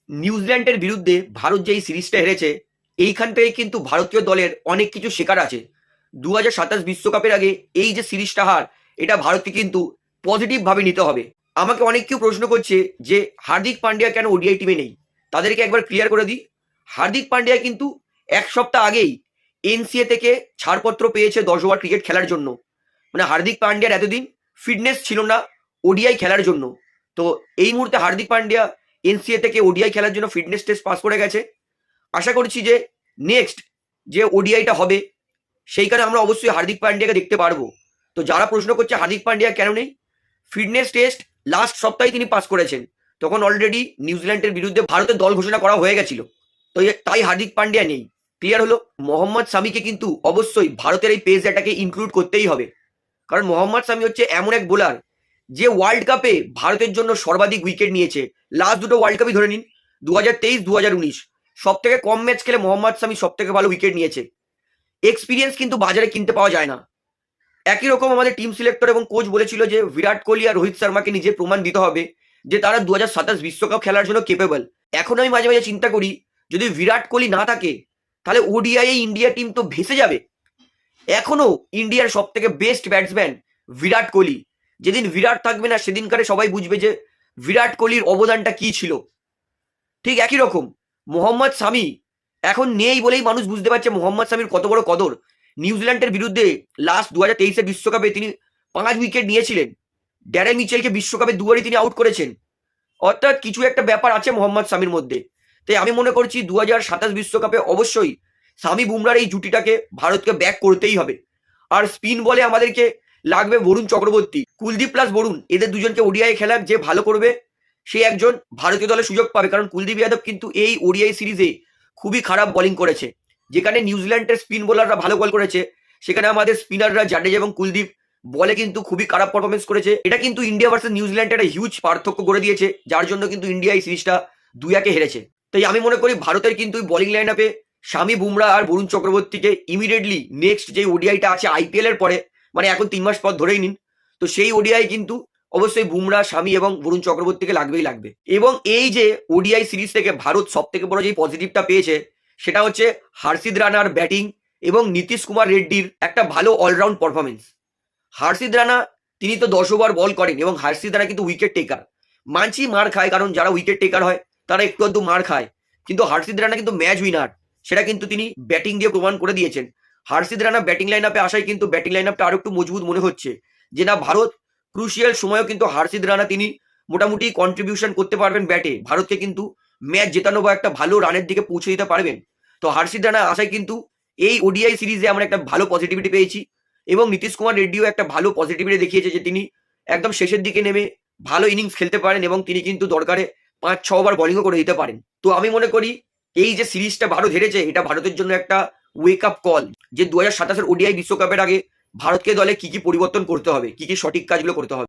নিউজিল্যান্ডের বিরুদ্ধে ভারত যে এই সিরিজটা হেরেছে, এইখান থেকে কিন্তু ভারতীয় দলের অনেক কিছু শেখার আছে। 2027 বিশ্বকাপের আগে এই যে সিরিজটা হার, এটা ভারতকে কিন্তু পজিটিভ ভাবে নিতে হবে। আমাকে অনেক কেউ প্রশ্ন করছে যে হার্দিক পান্ডিয়া কেন ওডিআই টিমে নেই। তাদেরকে একবার ক্লিয়ার করে দিই, হার্দিক পান্ডিয়া কিন্তু এক সপ্তাহ আগেই এনসিএ থেকে ছাড়পত্র পেয়েছে 10 ওভার ক্রিকেট খেলার জন্য। মানে হার্দিক পান্ডিয়ার এতদিন ফিটনেস ছিল না ওডিআই খেলার জন্য। তো এই মুহূর্তে হার্দিক পান্ডিয়া এনসিএ থেকে ওডিআই খেলার জন্য ফিটনেস টেস্ট পাস করে গেছে। আশা করছি যে নেক্সট যে ওডিআইটা হবে সেইখানে আমরা অবশ্যই হার্দিক পান্ডিয়াকে দেখতে পারবো। তো যারা প্রশ্ন করছে হার্দিক পান্ডিয়া কেন নেই, ফিটনেস টেস্ট লাস্ট সপ্তাহে তিনি পাস করেছেন, তখন অলরেডি নিউজিল্যান্ডের বিরুদ্ধে ভারতের দল ঘোষণা করা হয়ে গেছিল। তো তাই হার্দিক পান্ডিয়া নেই। ক্লিয়ার হলো। মোহাম্মদ শামিকে কিন্তু অবশ্যই ভারতের এই পেস অ্যাটাকে ইনক্লুড করতেই হবে, কারণ মোহাম্মদ শামি হচ্ছে এমন এক বোলার যে ওয়ার্ল্ড কাপে ভারতের জন্য সর্বাধিক উইকেট নিয়েছে। লাস্ট দুটো ওয়ার্ল্ড কাপই ধরে নিন, 2023, 2019, সব থেকে কম ম্যাচ খেলে মোহাম্মদ শামি সব থেকে ভালো উইকেট নিয়েছে। এক্সপিরিয়েন্স কিন্তু বাজারে কিনতে পাওয়া যায় না। একই রকম আমাদের টিম সিলেক্টর এবং কোচ বলেছিল যে বিরাট কোহলি আর রোহিত শর্মাকে নিজের প্রমাণ দিতে হবে যে তারা 2027 বিশ্বকাপ খেলার জন্য কেপেবল। এখন আমি মাঝে মাঝে চিন্তা করি, যদি বিরাট কোহলি না থাকে তাহলে ওডিআই ইন্ডিয়া টিম তো ভেসে যাবে। এখনো ইন্ডিয়ার সব থেকে বেস্ট ব্যাটসম্যান বিরাট কোহলি। যেদিন বিরাট থাকবে না সেদিনকারে সবাই বুঝবে যে বিরাট কোহলির অবদানটা কি ছিল। ঠিক একই রকম মোহাম্মদ শামি এখন নেই বলেই মানুষ বুঝতে পারছে মোহাম্মদ শামির কত বড় কদর। নিউজিল্যান্ডের বিরুদ্ধে লাস্ট 2023 বিশ্বকাপে তিনি 5 উইকেট নিয়েছিলেন। ড্যারেন মিচেলকে বিশ্বকাপে দুবারই তিনি আউট করেছেন। অর্থাৎ কিছু একটা ব্যাপার আছে মোহাম্মদ শামির মধ্যে। তাই আমি মনে করছি 2027 বিশ্বকাপে অবশ্যই শামি বুমরার এই জুটিটাকে ভারতকে ব্যাক করতেই হবে। আর স্পিন বলে আমাদেরকে লাগবে বরুণ চক্রবর্তী, কুলদীপ প্লাস বরুণ, এদের দুজনকে ওডিআই খেলার যে ভালো করবে সে একজন ভারতীয় দলে সুযোগ পাবে। কারণ কুলদীপ যাদব কিন্তু এই ওডিআই সিরিজে খুবই খারাপ বোলিং করেছে। যেখানে নিউজিল্যান্ডের স্পিন বোলাররা ভালো বল করেছে, সেখানে আমাদের স্পিনাররা জাডেজা এবং কুলদীপ বলে কিন্তু খুবই খারাপ পারফরমেন্স করেছে। এটা কিন্তু ইন্ডিয়া ভার্সেস নিউজিল্যান্ডের একটা হিউজ পার্থক্য করে দিয়েছে, যার জন্য কিন্তু ইন্ডিয়া এই সিরিজটা 2-1 হেরেছে। তাই আমি মনে করি ভারতের কিন্তু বোলিং লাইন আপে শামি বুমরা আর বরুণ চক্রবর্তীকে ইমিডিয়েটলি নেক্সট যে ওডিআইটা আছে আইপিএল এর পরে, মানে এখন 3 মাস পর ধরেই নিন, তো সেই ওডিআই কিন্তু অবশ্যই বুমরা, শামি এবং বরুণ চক্রবর্তীকে লাগবেই লাগবে। এবং এই যে ওডিআই সিরিজ থেকে ভারত সব থেকে বড় যে পজিটিভটা পেয়েছে সেটা হচ্ছে হার্ষিদ রানার ব্যাটিং এবং নীতিশ কুমার রেড্ডির একটা ভালো অলরাউন্ড পারফরমেন্স। হার্ষিদ রানা তিনি তো 10 ওভার বল করেন এবং হার্ষিদ রানা কিন্তু উইকেট টেকার। মানছি মার খায়, কারণ যারা উইকেট টেকার হয় তারা একটু আধটু মার খায়, কিন্তু হার্ষিদ রানা কিন্তু ম্যাচ উইনার, সেটা কিন্তু তিনি ব্যাটিং দিয়ে প্রমাণ করে দিয়েছেন। হার্ষিদ রানা ব্যাটিং লাইন আপে আসায় কিন্তু ব্যাটিং লাইন আপটা আরো একটু মজবুত মনে হচ্ছে, যে না ভারত ক্রুশিয়াল সময়েও কিন্তু হার্ষিদ রানা তিনি মোটামুটি কন্ট্রিবিউশন করতে পারবেন ব্যাটে, ভারতকে কিন্তু ম্যাচ জেতানো বা একটা ভালো রানের দিকে পৌঁছে দিতে পারবেন। তো হার্ষিদ রানা আসায় কিন্তু এই ওডিআই সিরিজে আমরা একটা ভালো পজিটিভিটি পেয়েছি। এবং নীতিশ কুমার রেড্ডিও একটা ভালো পজিটিভিটি দেখিয়েছে যে তিনি একদম শেষের দিকে নেমে ভালো ইনিংস খেলতে পারেন এবং তিনি কিন্তু দরকারে 5-6 ওভার বোলিংও করে দিতে পারেন। তো আমি মনে করি এই যে সিরিজটা ভারত হেরেছে এটা ভারতের জন্য একটা ওয়েক আপ কল, যে 2027 ওডিআই বিশ্বকাপের আগে ভারতকে দলে কি কি পরিবর্তন করতে হবে, কি কি সঠিক কাজগুলো করতে হবে।